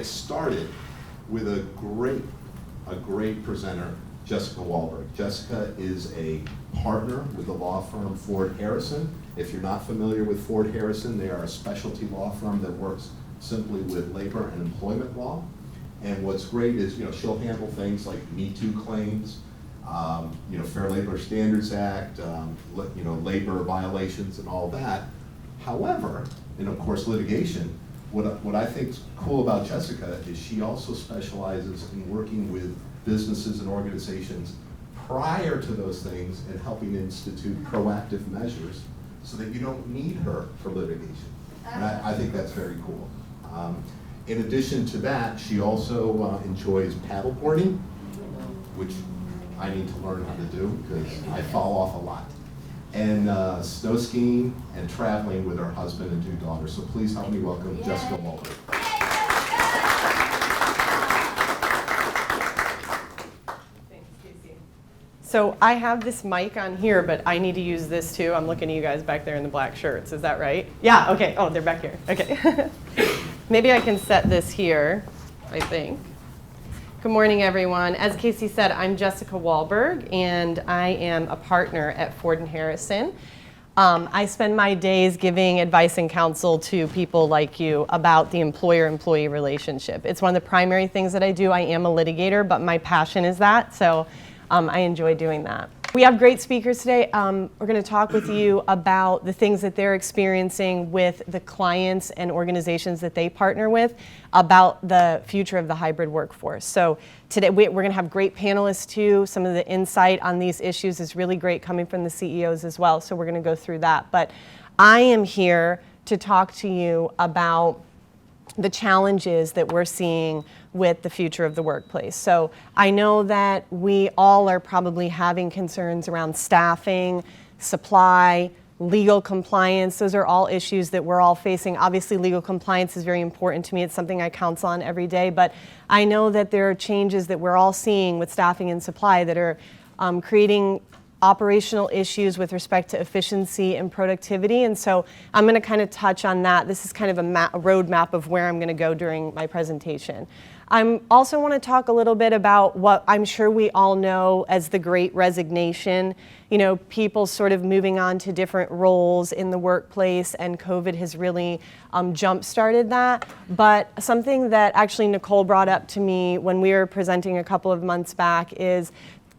get started with a great presenter, Jessica Walberg. Jessica is a partner with the law firm Ford Harrison. If you're not familiar with Ford Harrison, they are a specialty law firm that works simply with labor and employment law. And what's great is, she'll handle things like Me Too claims, Fair Labor Standards Act, labor violations and all that. However, and of course litigation, what I think is cool about Jessica is she also specializes in working with businesses and organizations prior to those things and helping institute proactive measures so that you don't need her for litigation. And I think that's very cool. In addition to that, she also enjoys paddleboarding, which I need to learn how to do because I fall off a lot. And snow skiing and traveling with her husband and 2 daughters. So please help me welcome Jessica Walberg. Thanks, Casey. So I have this mic on here, but I need to use this too. I'm looking at you guys back there in the black shirts. Is that right? Yeah, okay. Oh, they're back here. Okay. Maybe I can set this here, I think. Good morning, everyone. As Casey said, I'm Jessica Walberg, and I am a partner at Ford & Harrison. I spend my days giving advice and counsel to people like you about the employer-employee relationship. It's one of the primary things that I do. I am a litigator, but my passion is that, so I enjoy doing that. We have great speakers today. We're going to talk with you about the things that they're experiencing with the clients and organizations that they partner with about the future of the hybrid workforce. So today we're going to have great panelists too. Some of the insight on these issues is really great coming from the CEOs as well. So we're going to go through that. But I am here to talk to you about the challenges that we're seeing with the future of the workplace. So I know that we all are probably having concerns around staffing, supply, legal compliance. Those are all issues that we're all facing. Obviously, legal compliance is very important to me. It's something I counsel on every day, but I know that there are changes that we're all seeing with staffing and supply that are creating operational issues with respect to efficiency and productivity. And so I'm going to kind of touch on that. This is kind of a roadmap of where I'm going to go during my presentation. I also want to talk a little bit about what I'm sure we all know as the Great Resignation. People sort of moving on to different roles in the workplace, and COVID has really jump-started that. But something that actually Nicole brought up to me when we were presenting a couple of months back is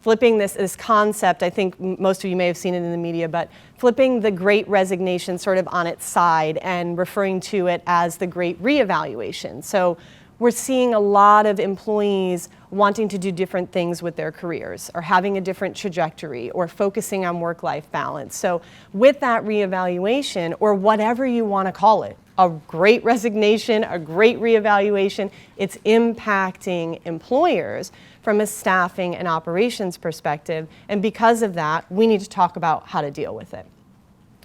flipping this concept. I think most of you may have seen it in the media, but flipping the Great Resignation sort of on its side and referring to it as the Great Reevaluation. So we're seeing a lot of employees wanting to do different things with their careers or having a different trajectory or focusing on work-life balance. So with that reevaluation, or whatever you want to call it, a great resignation, a great reevaluation, it's impacting employers from a staffing and operations perspective. And because of that, we need to talk about how to deal with it.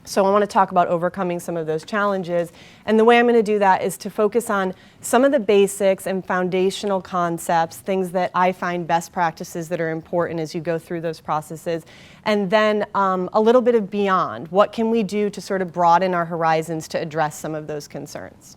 So I want to talk about overcoming some of those challenges. And the way I'm going to do that is to focus on some of the basics and foundational concepts, things that I find best practices that are important as you go through those processes. And then a little bit of beyond. What can we do to sort of broaden our horizons to address some of those concerns?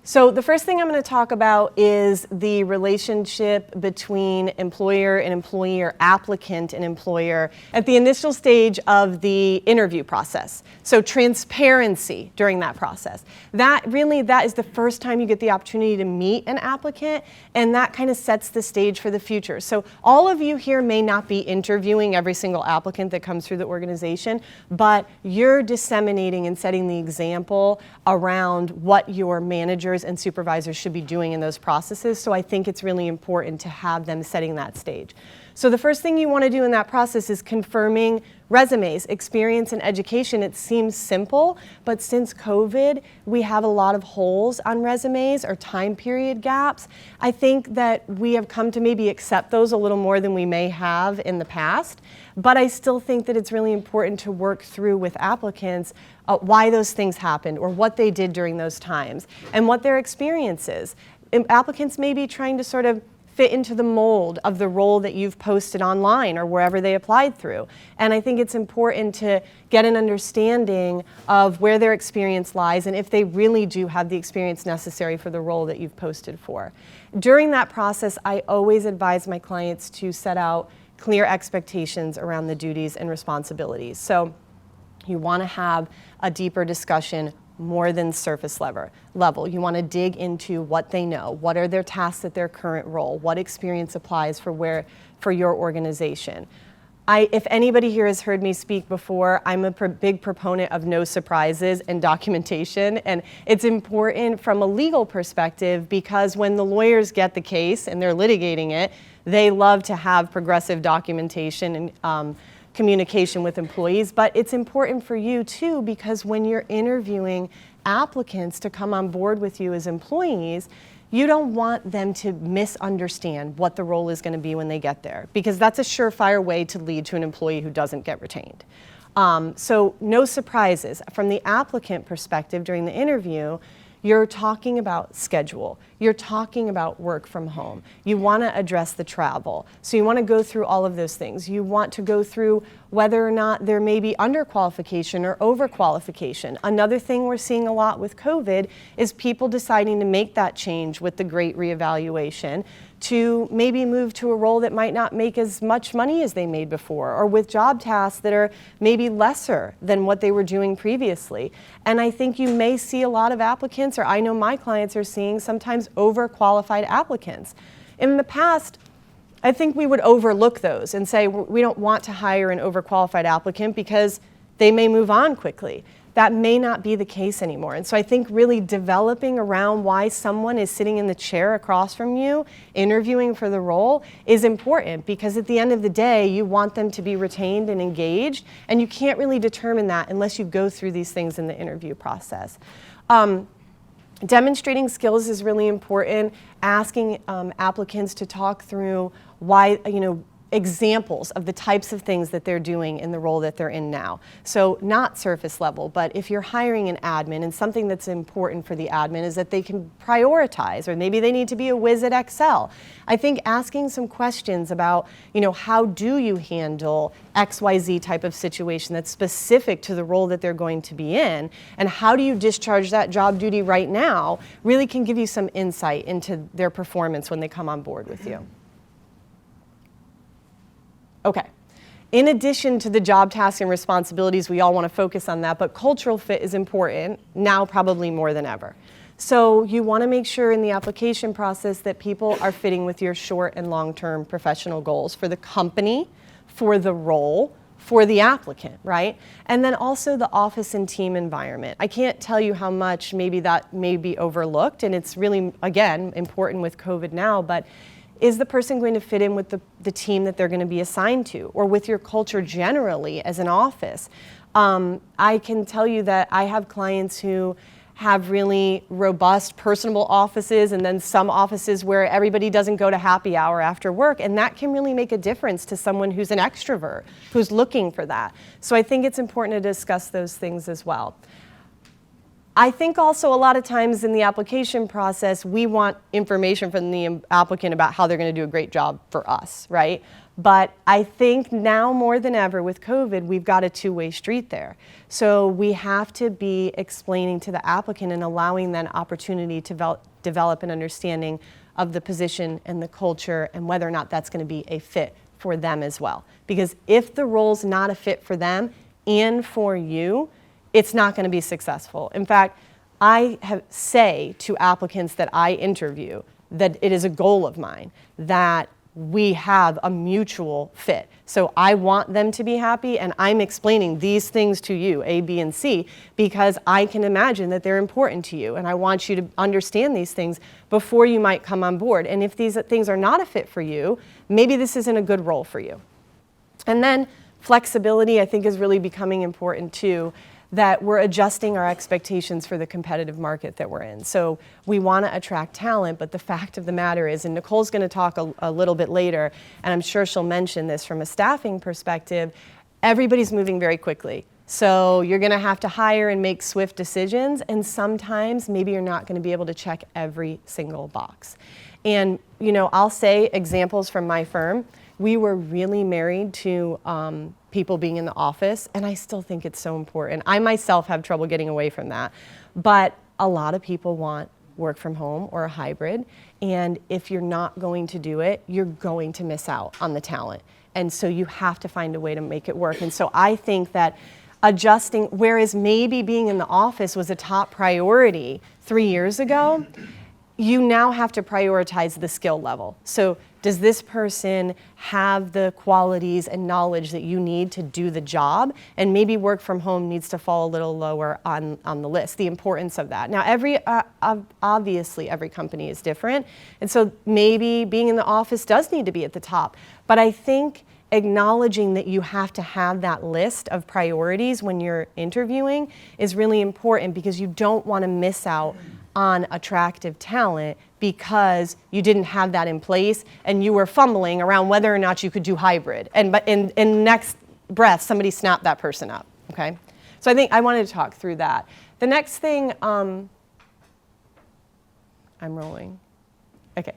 So the first thing I'm going to talk about is the relationship between employer and employee, or applicant and employer, at the initial stage of the interview process. So transparency during that process. That is the first time you get the opportunity to meet an applicant, and that kind of sets the stage for the future. So all of you here may not be interviewing every single applicant that comes through the organization, but you're disseminating and setting the example around what your managers and supervisors should be doing in those processes. So I think it's really important to have them setting that stage. So the first thing you want to do in that process is confirming resumes, experience, and education. It seems simple, but since COVID, we have a lot of holes on resumes or time period gaps. I think that we have come to maybe accept those a little more than we may have in the past, but I still think that it's really important to work through with applicants why those things happened or what they did during those times and what their experience is. Applicants may be trying to sort of fit into the mold of the role that you've posted online or wherever they applied through. And I think it's important to get an understanding of where their experience lies and if they really do have the experience necessary for the role that you've posted for. During that process, I always advise my clients to set out clear expectations around the duties and responsibilities. So you want to have a deeper discussion more than surface level. You want to dig into what they know, what are their tasks at their current role, what experience applies for your organization. If anybody here has heard me speak before, I'm a big proponent of no surprises and documentation, and it's important from a legal perspective because when the lawyers get the case and they're litigating it, they love to have progressive documentation and communication with employees, but it's important for you too because when you're interviewing applicants to come on board with you as employees, you don't want them to misunderstand what the role is going to be when they get there because that's a surefire way to lead to an employee who doesn't get retained. So no surprises. From the applicant perspective during the interview, you're talking about schedule. You're talking about work from home. You want to address the travel. So you want to go through all of those things. You want to go through whether or not there may be underqualification or overqualification. Another thing we're seeing a lot with COVID is people deciding to make that change with the great reevaluation to maybe move to a role that might not make as much money as they made before, or with job tasks that are maybe lesser than what they were doing previously. And I think you may see a lot of applicants, or I know my clients are seeing sometimes overqualified applicants. In the past, I think we would overlook those and say we don't want to hire an overqualified applicant because they may move on quickly. That may not be the case anymore. And so I think really developing around why someone is sitting in the chair across from you, interviewing for the role, is important because at the end of the day, you want them to be retained and engaged, and you can't really determine that unless you go through these things in the interview process. Demonstrating skills is really important. Asking applicants to talk through why, examples of the types of things that they're doing in the role that they're in now. So not surface level, but if you're hiring an admin, and something that's important for the admin is that they can prioritize, or maybe they need to be a whiz at Excel. I think asking some questions about, how do you handle XYZ type of situation that's specific to the role that they're going to be in, and how do you discharge that job duty right now, really can give you some insight into their performance when they come on board with you. Okay. In addition to the job tasks and responsibilities, we all want to focus on that, but cultural fit is important now probably more than ever. So you want to make sure in the application process that people are fitting with your short and long-term professional goals for the company, for the role, for the applicant, right? And then also the office and team environment. I can't tell you how much maybe that may be overlooked, and it's really, again, important with COVID now, but is the person going to fit in with the team that they're going to be assigned to, or with your culture generally as an office? I can tell you that I have clients who have really robust, personable offices, and then some offices where everybody doesn't go to happy hour after work, and that can really make a difference to someone who's an extrovert, who's looking for that. So I think it's important to discuss those things as well. I think also a lot of times in the application process, we want information from the applicant about how they're going to do a great job for us, right? But I think now more than ever with COVID, we've got a two-way street there. So we have to be explaining to the applicant and allowing them opportunity to develop an understanding of the position and the culture and whether or not that's going to be a fit for them as well. Because if the role's not a fit for them and for you, it's not going to be successful. In fact, I say to applicants that I interview that it is a goal of mine that we have a mutual fit. So I want them to be happy, and I'm explaining these things to you, A, B, and C, because I can imagine that they're important to you, and I want you to understand these things before you might come on board. And if these things are not a fit for you, maybe this isn't a good role for you. And then flexibility, I think, is really becoming important too, that we're adjusting our expectations for the competitive market that we're in. So we want to attract talent, but the fact of the matter is, and Nicole's going to talk a little bit later, and I'm sure she'll mention this from a staffing perspective, everybody's moving very quickly. So you're going to have to hire and make swift decisions, and sometimes maybe you're not going to be able to check every single box. And, I'll say examples from my firm. We were really married to people being in the office, and I still think it's so important. I myself have trouble getting away from that. But a lot of people want work from home or a hybrid. And if you're not going to do it, you're going to miss out on the talent. And so you have to find a way to make it work. And so I think that adjusting, whereas maybe being in the office was a top priority 3 years ago, you now have to prioritize the skill level. So does this person have the qualities and knowledge that you need to do the job? And maybe work from home needs to fall a little lower on the list, the importance of that. Now, obviously every company is different. And so maybe being in the office does need to be at the top. But I think acknowledging that you have to have that list of priorities when you're interviewing is really important, because you don't want to miss out on attractive talent because you didn't have that in place and you were fumbling around whether or not you could do hybrid. But in next breath, somebody snapped that person up, okay? So I think I wanted to talk through that. The next thing, I'm rolling. Okay.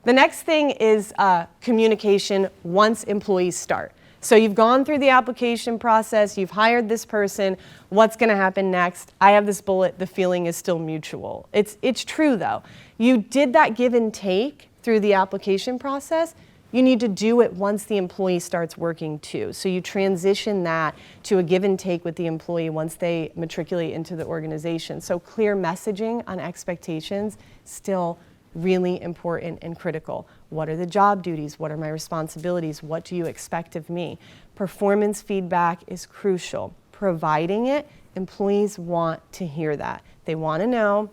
The next thing is communication once employees start. So you've gone through the application process, you've hired this person, what's going to happen next? I have this bullet, the feeling is still mutual. It's true though. You did that give and take through the application process. You need to do it once the employee starts working too. So you transition that to a give and take with the employee once they matriculate into the organization. So clear messaging on expectations, still really important and critical. What are the job duties? What are my responsibilities? What do you expect of me? Performance feedback is crucial. Providing it, employees want to hear that. They want to know,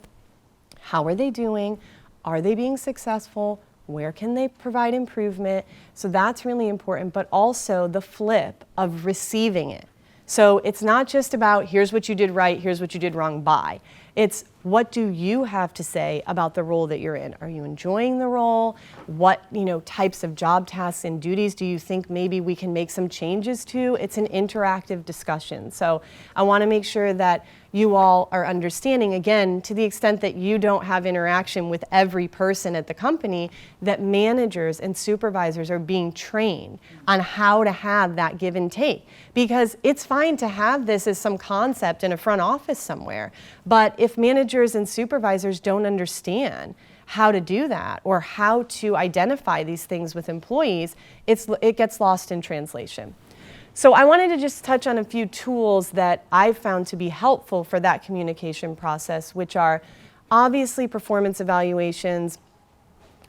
how are they doing? Are they being successful? Where can they provide improvement? So that's really important, but also the flip of receiving it. So it's not just about here's what you did right, here's what you did wrong, bye. It's what do you have to say about the role that you're in? Are you enjoying the role? What types of job tasks and duties do you think maybe we can make some changes to? It's an interactive discussion. So I want to make sure that you all are understanding, again, to the extent that you don't have interaction with every person at the company, that managers and supervisors are being trained on how to have that give and take. Because it's fine to have this as some concept in a front office somewhere, but if managers and supervisors don't understand how to do that or how to identify these things with employees, it gets lost in translation. So I wanted to just touch on a few tools that I've found to be helpful for that communication process, which are obviously performance evaluations.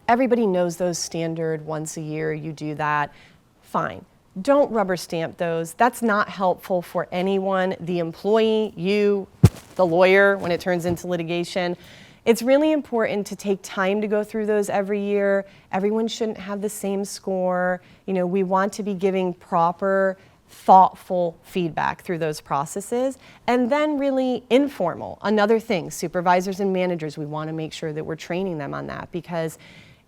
Everybody knows those standard once a year, you do that, fine. Don't rubber stamp those. That's not helpful for anyone, the employee, you, the lawyer, when it turns into litigation. It's really important to take time to go through those every year. Everyone shouldn't have the same score. We want to be giving proper, thoughtful feedback through those processes. And then really informal. Another thing, supervisors and managers, we want to make sure that we're training them on that, because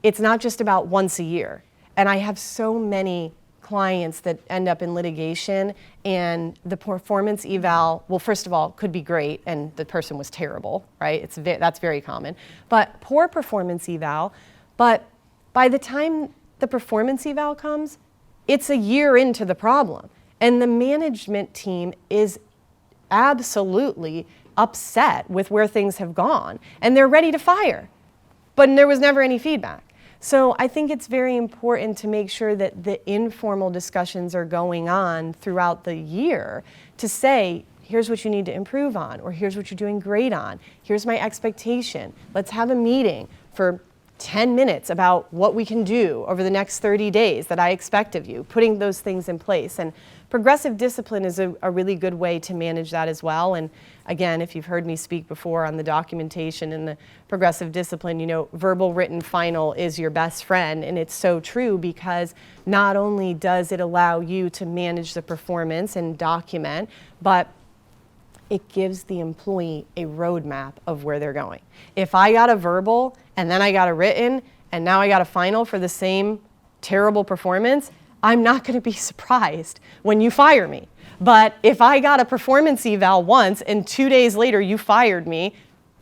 it's not just about once a year. And I have so many clients that end up in litigation and the performance eval, well, first of all, could be great and the person was terrible, right? That's very common. But poor performance eval, but by the time the performance eval comes, it's a year into the problem. And the management team is absolutely upset with where things have gone and they're ready to fire, but there was never any feedback. So I think it's very important to make sure that the informal discussions are going on throughout the year to say, here's what you need to improve on, or here's what you're doing great on. Here's my expectation. Let's have a meeting for 10 minutes about what we can do over the next 30 days that I expect of you, putting those things in place. And progressive discipline is a really good way to manage that as well. And again, if you've heard me speak before on the documentation and the progressive discipline, verbal, written, final is your best friend. And it's so true, because not only does it allow you to manage the performance and document, but it gives the employee a roadmap of where they're going. If I got a verbal and then I got a written and now I got a final for the same terrible performance, I'm not going to be surprised when you fire me. But if I got a performance eval once and 2 days later you fired me,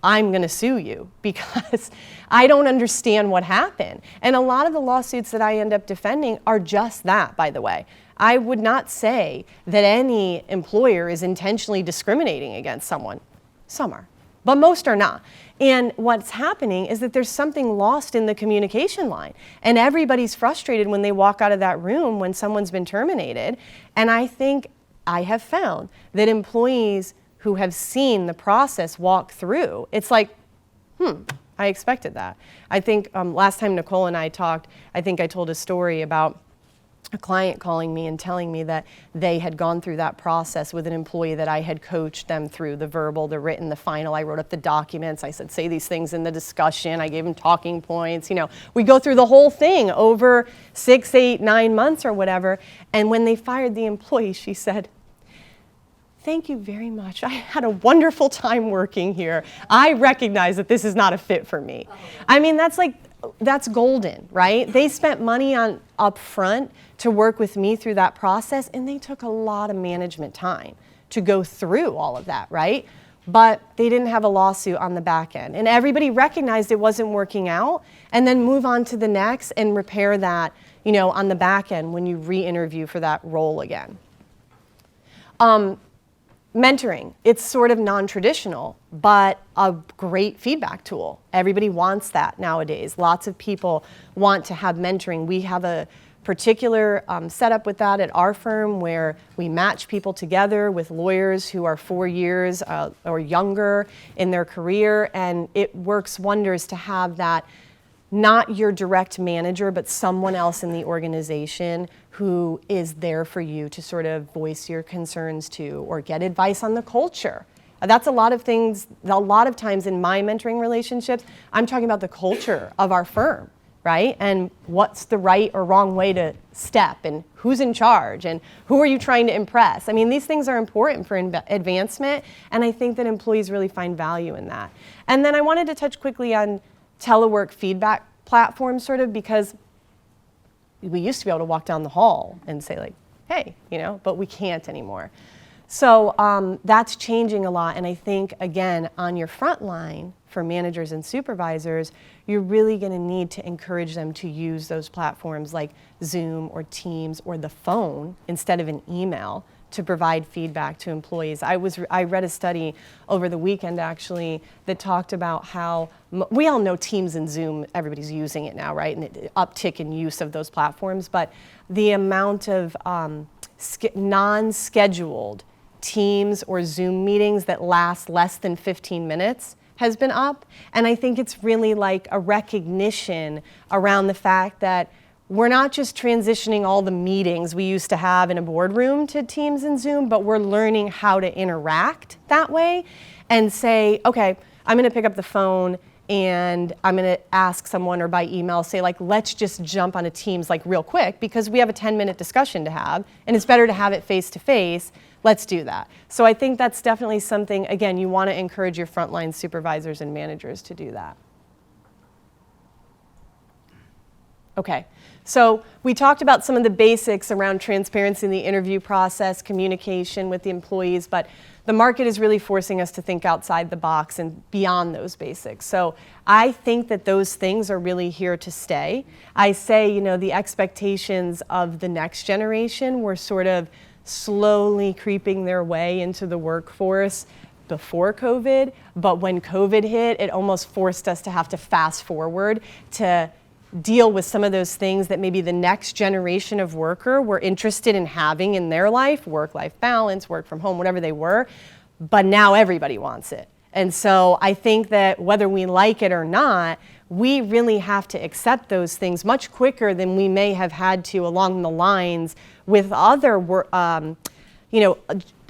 I'm going to sue you because I don't understand what happened. And a lot of the lawsuits that I end up defending are just that, by the way. I would not say that any employer is intentionally discriminating against someone. Some are, but most are not. And what's happening is that there's something lost in the communication line. And everybody's frustrated when they walk out of that room when someone's been terminated. And I think I have found that employees who have seen the process walk through, it's like, I expected that. I think last time Nicole and I talked, I think I told a story about a client calling me and telling me that they had gone through that process with an employee that I had coached them through the verbal, the written, the final. I wrote up the documents. I said, say these things in the discussion. I gave them talking points. We go through the whole thing over 6, 8, 9 months or whatever. And when they fired the employee, she said, thank you very much. I had a wonderful time working here. I recognize that this is not a fit for me. I mean, that's golden, right? They spent money on up front to work with me through that process, and they took a lot of management time to go through all of that, right? But they didn't have a lawsuit on the back end. And everybody recognized it wasn't working out, and then move on to the next and repair that, on the back end when you re-interview for that role again. Mentoring, it's sort of non-traditional, but a great feedback tool. Everybody wants that nowadays. Lots of people want to have mentoring. We have a particular setup with that at our firm where we match people together with lawyers who are 4 years or younger in their career, and it works wonders to have that, not your direct manager, but someone else in the organization who is there for you to sort of voice your concerns to or get advice on the culture. That's a lot of things, a lot of times in my mentoring relationships, I'm talking about the culture of our firm, right? And what's the right or wrong way to step, and who's in charge, and who are you trying to impress? I mean, these things are important for advancement, and I think that employees really find value in that. And then I wanted to touch quickly on telework feedback platforms, sort of, because we used to be able to walk down the hall and say like, hey, but we can't anymore. So that's changing a lot. And I think, again, on your front line for managers and supervisors, you're really going to need to encourage them to use those platforms like Zoom or Teams or the phone instead of an email to provide feedback to employees. I read a study over the weekend, actually, that talked about how, we all know Teams and Zoom, everybody's using it now, right? And the uptick in use of those platforms, but the amount of non-scheduled Teams or Zoom meetings that last less than 15 minutes has been up. And I think it's really like a recognition around the fact that we're not just transitioning all the meetings we used to have in a boardroom to Teams and Zoom, but we're learning how to interact that way and say, okay, I'm going to pick up the phone and I'm going to ask someone, or by email, say like, let's just jump on a Teams like real quick because we have a 10-minute discussion to have and it's better to have it face to face. Let's do that. So I think that's definitely something, again, you want to encourage your frontline supervisors and managers to do that. Okay, so we talked about some of the basics around transparency in the interview process, communication with the employees, but the market is really forcing us to think outside the box and beyond those basics. So I think that those things are really here to stay. I say, the expectations of the next generation were sort of slowly creeping their way into the workforce before COVID, but when COVID hit, it almost forced us to have to fast forward to deal with some of those things that maybe the next generation of worker were interested in having in their life, work-life balance, work from home, whatever they were, but now everybody wants it. And so I think that whether we like it or not, we really have to accept those things much quicker than we may have had to along the lines with other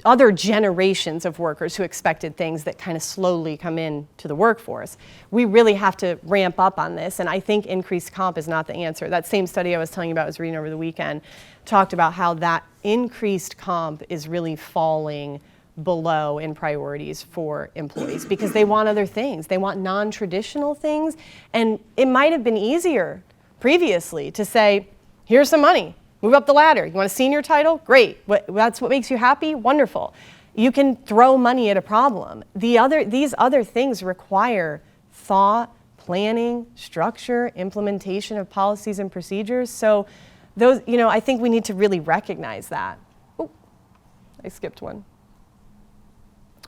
other generations of workers who expected things that kind of slowly come into the workforce. We really have to ramp up on this, and I think increased comp is not the answer. That same study I was telling you about, I was reading over the weekend, talked about how that increased comp is really falling below in priorities for employees because they want other things. They want non-traditional things, and it might have been easier previously to say, here's some money. Move up the ladder. You want a senior title? Great. That's what makes you happy? Wonderful. You can throw money at a problem. These other things require thought, planning, structure, implementation of policies and procedures. So those, I think we need to really recognize that. Oh, I skipped one.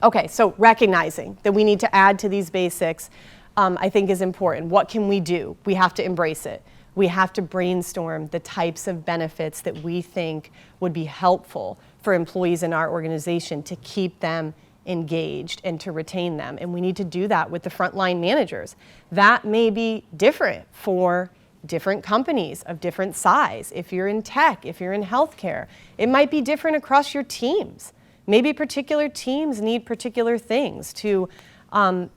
Okay, so recognizing that we need to add to these basics, I think is important. What can we do? We have to embrace it. We have to brainstorm the types of benefits that we think would be helpful for employees in our organization to keep them engaged and to retain them. And we need to do that with the frontline managers. That may be different for different companies of different size. If you're in tech, if you're in healthcare, it might be different across your teams. Maybe particular teams need particular things to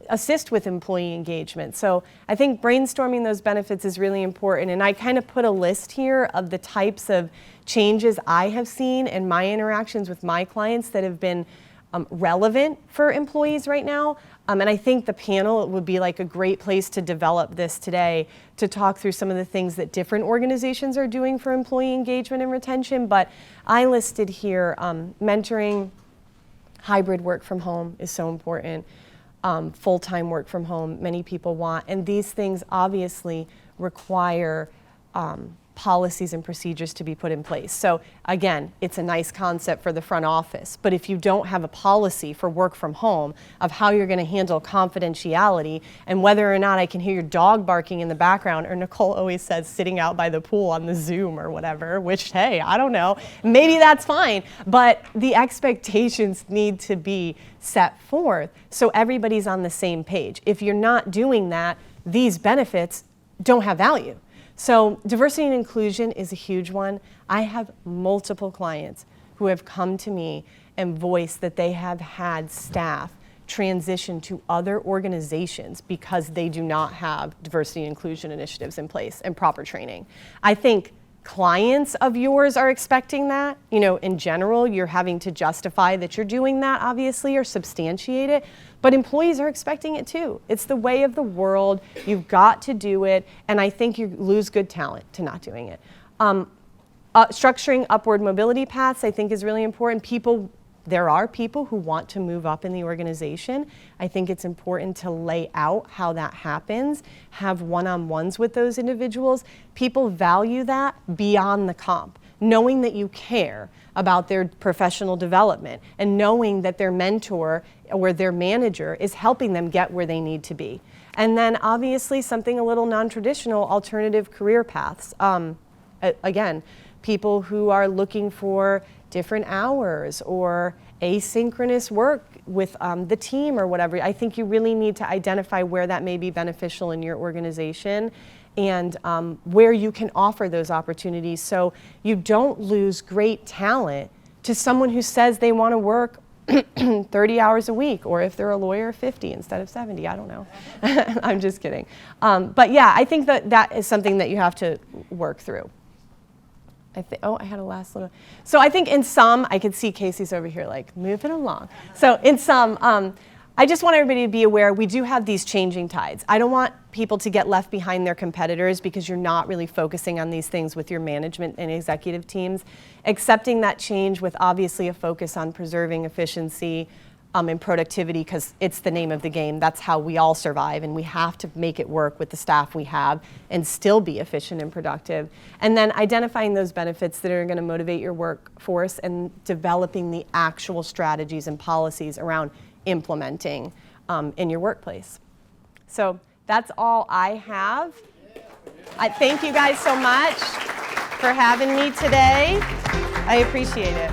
assist with employee engagement. So I think brainstorming those benefits is really important. And I kind of put a list here of the types of changes I have seen in my interactions with my clients that have been relevant for employees right now. And I think the panel would be like a great place to develop this today, to talk through some of the things that different organizations are doing for employee engagement and retention. But I listed here mentoring, hybrid work from home is so important. Full-time work from home, many people want. And these things obviously require policies and procedures to be put in place. So again, it's a nice concept for the front office, but if you don't have a policy for work from home of how you're going to handle confidentiality and whether or not I can hear your dog barking in the background, or Nicole always says sitting out by the pool on the Zoom or whatever, which, hey, I don't know, maybe that's fine, but the expectations need to be set forth so everybody's on the same page. If you're not doing that, these benefits don't have value. So diversity and inclusion is a huge one. I have multiple clients who have come to me and voiced that they have had staff transition to other organizations because they do not have diversity and inclusion initiatives in place and proper training. I think clients of yours are expecting that. In general, you're having to justify that you're doing that, obviously, or substantiate it. But employees are expecting it too. It's the way of the world. You've got to do it. And I think you lose good talent to not doing it. Structuring upward mobility paths, I think, is really important. There are people who want to move up in the organization. I think it's important to lay out how that happens, have one-on-ones with those individuals. People value that beyond the comp, knowing that you care about their professional development and knowing that their mentor or their manager is helping them get where they need to be. And then obviously something a little non-traditional, alternative career paths. Again, people who are looking for different hours or asynchronous work with the team or whatever. I think you really need to identify where that may be beneficial in your organization and where you can offer those opportunities so you don't lose great talent to someone who says they want to work 30 hours a week, or if they're a lawyer, 50 instead of 70. I don't know. I'm just kidding. But yeah, I think that is something that you have to work through. I had a last little. So I think in some, I could see Casey's over here like moving along. So in some, I just want everybody to be aware we do have these changing tides. I don't want people to get left behind their competitors because you're not really focusing on these things with your management and executive teams. Accepting that change with obviously a focus on preserving efficiency and productivity, because it's the name of the game. That's how we all survive, and we have to make it work with the staff we have and still be efficient and productive. And then identifying those benefits that are going to motivate your workforce and developing the actual strategies and policies around implementing in your workplace. So that's all I have. I thank you guys so much for having me today. I appreciate it.